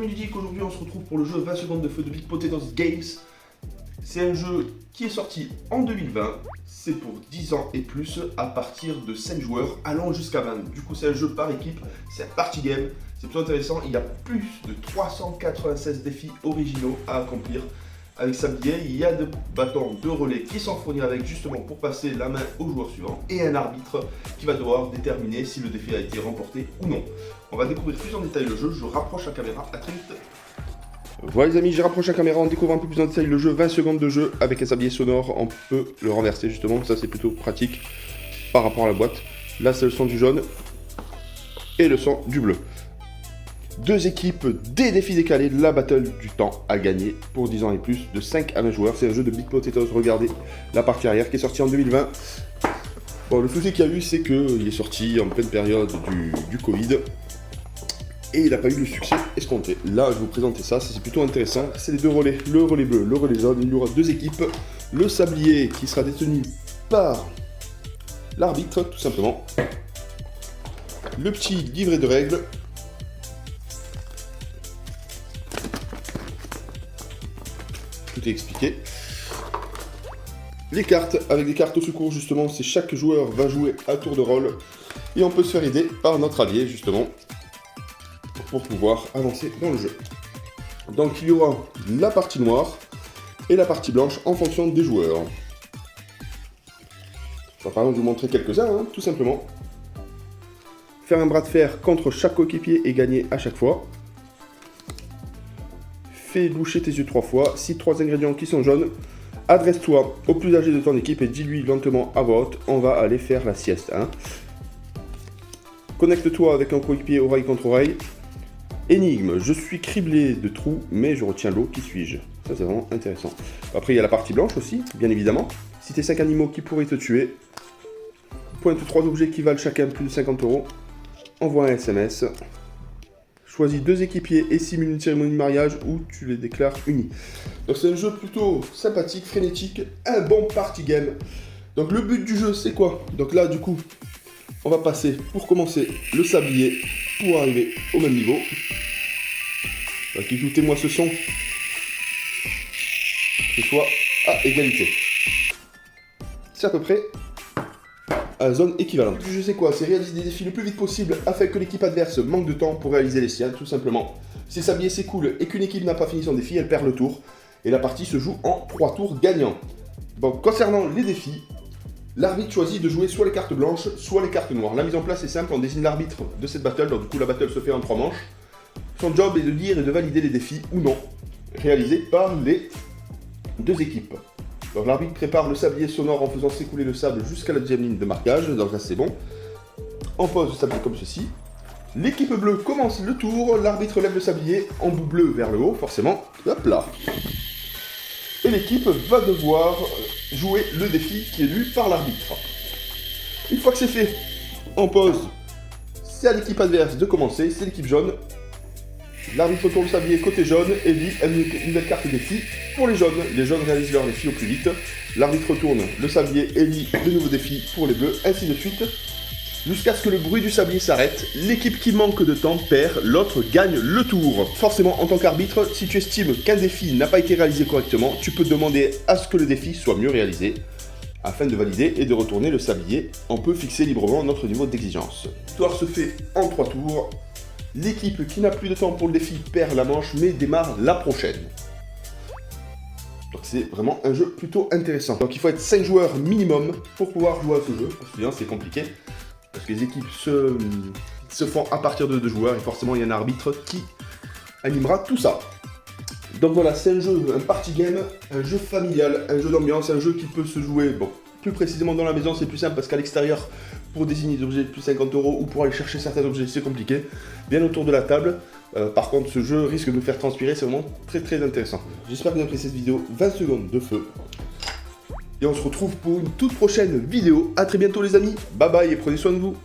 amis du geek, aujourd'hui on se retrouve pour le jeu 20 secondes de feu de Big Potatoes Games. C'est un jeu qui est sorti en 2020, c'est pour 10 ans et plus, à partir de 5 joueurs, allant jusqu'à 20. Du coup c'est un jeu par équipe, c'est un party game, c'est plutôt intéressant, il y a plus de 396 défis originaux à accomplir. Avec sablier, il y a des bâtons de relais qui sont fournis avec justement pour passer la main au joueur suivant et un arbitre qui va devoir déterminer si le défi a été remporté ou non. On va découvrir plus en détail le jeu, je rapproche la caméra, à très vite. Voilà les amis, je rapproche la caméra, on découvre un peu plus en détail le jeu, 20 secondes de jeu avec un sablier sonore, on peut le renverser justement, ça c'est plutôt pratique par rapport à la boîte. Là c'est le son du jaune et le son du bleu. Deux équipes, des défis décalés, la battle du temps à gagner pour 10 ans et plus, de 5 à 20 joueurs. C'est un jeu de Big Potatoes, regardez la partie arrière qui est sortie en 2020. Bon, le souci qu'il y a eu, c'est qu'il est sorti en pleine période du Covid. Et il n'a pas eu le succès escompté. Là, je vais vous présenter ça, c'est plutôt intéressant. C'est les deux relais, le relais bleu, le relais jaune. Il y aura deux équipes. Le sablier qui sera détenu par l'arbitre, tout simplement. Le petit livret de règles. Tout est expliqué. Les cartes, avec des cartes au secours, justement, c'est chaque joueur va jouer à tour de rôle. Et on peut se faire aider par notre allié, justement, pour pouvoir avancer dans le jeu. Donc il y aura la partie noire et la partie blanche en fonction des joueurs. Je vais par exemple vous montrer quelques-uns, hein, tout simplement. Faire un bras de fer contre chaque coéquipier et gagner à chaque fois. Fais boucher tes yeux 3 fois, cite 3 ingrédients qui sont jaunes, adresse-toi au plus âgé de ton équipe et dis-lui lentement à voix haute, on va aller faire la sieste. Hein. Connecte-toi avec un coéquipier oreille contre oreille. Énigme, je suis criblé de trous, mais je retiens l'eau, qui suis-je? Ça c'est vraiment intéressant. Après il y a la partie blanche aussi, bien évidemment. Citer 5 animaux qui pourraient te tuer. Pointe 3 objets qui valent chacun plus de 50 €. Envoie un SMS. Choisis 2 équipiers et simule une cérémonie de mariage où tu les déclares unis. Donc c'est un jeu plutôt sympathique, frénétique, un bon party game. Donc le but du jeu c'est quoi? Donc là du coup, on va passer pour commencer le sablier pour arriver au même niveau. Donc écoutez-moi ce son. Que ce soit à égalité. C'est à peu près à zone équivalente. Le jeu c'est quoi? C'est réaliser des défis le plus vite possible afin que l'équipe adverse manque de temps pour réaliser les siens, tout simplement. Si le sablier s'écoule et qu'une équipe n'a pas fini son défi, elle perd le tour. Et la partie se joue en 3 tours gagnants. Donc concernant les défis, l'arbitre choisit de jouer soit les cartes blanches, soit les cartes noires. La mise en place est simple, on désigne l'arbitre de cette battle, donc du coup la battle se fait en 3 manches. Son job est de lire et de valider les défis ou non, réalisés par les deux équipes. Donc l'arbitre prépare le sablier sonore en faisant s'écouler le sable jusqu'à la deuxième ligne de marquage, donc là c'est bon. On pose le sablier comme ceci. L'équipe bleue commence le tour, l'arbitre lève le sablier en bout bleu vers le haut, forcément, hop là. Et l'équipe va devoir jouer le défi qui est lu par l'arbitre. Une fois que c'est fait, on pose, c'est à l'équipe adverse de commencer, c'est l'équipe jaune. L'arbitre tourne le sablier côté jaune et lit une nouvelle carte défi pour les jaunes. Les jaunes réalisent leur défi au plus vite. L'arbitre tourne le sablier et lit de nouveaux défis pour les bleus, ainsi de suite. Jusqu'à ce que le bruit du sablier s'arrête, l'équipe qui manque de temps perd, l'autre gagne le tour. Forcément, en tant qu'arbitre, si tu estimes qu'un défi n'a pas été réalisé correctement, tu peux demander à ce que le défi soit mieux réalisé. Afin de valider et de retourner le sablier, on peut fixer librement notre niveau d'exigence. L'histoire se fait en 3 tours. L'équipe qui n'a plus de temps pour le défi perd la manche, mais démarre la prochaine. Donc c'est vraiment un jeu plutôt intéressant. Donc il faut être 5 joueurs minimum pour pouvoir jouer à ce jeu. Parce que bien c'est compliqué. Parce que les équipes se font à partir de 2 joueurs et forcément il y a un arbitre qui animera tout ça. Donc voilà, c'est un jeu, un party game, un jeu familial, un jeu d'ambiance, un jeu qui peut se jouer, bon, plus précisément dans la maison c'est plus simple parce qu'à l'extérieur, pour désigner des objets de plus de 50 € ou pour aller chercher certains objets c'est compliqué. Bien autour de la table, par contre ce jeu risque de nous faire transpirer, c'est vraiment très très intéressant. J'espère que vous avez apprécié cette vidéo, 20 secondes de feu. Et on se retrouve pour une toute prochaine vidéo. A très bientôt les amis, bye bye et prenez soin de vous.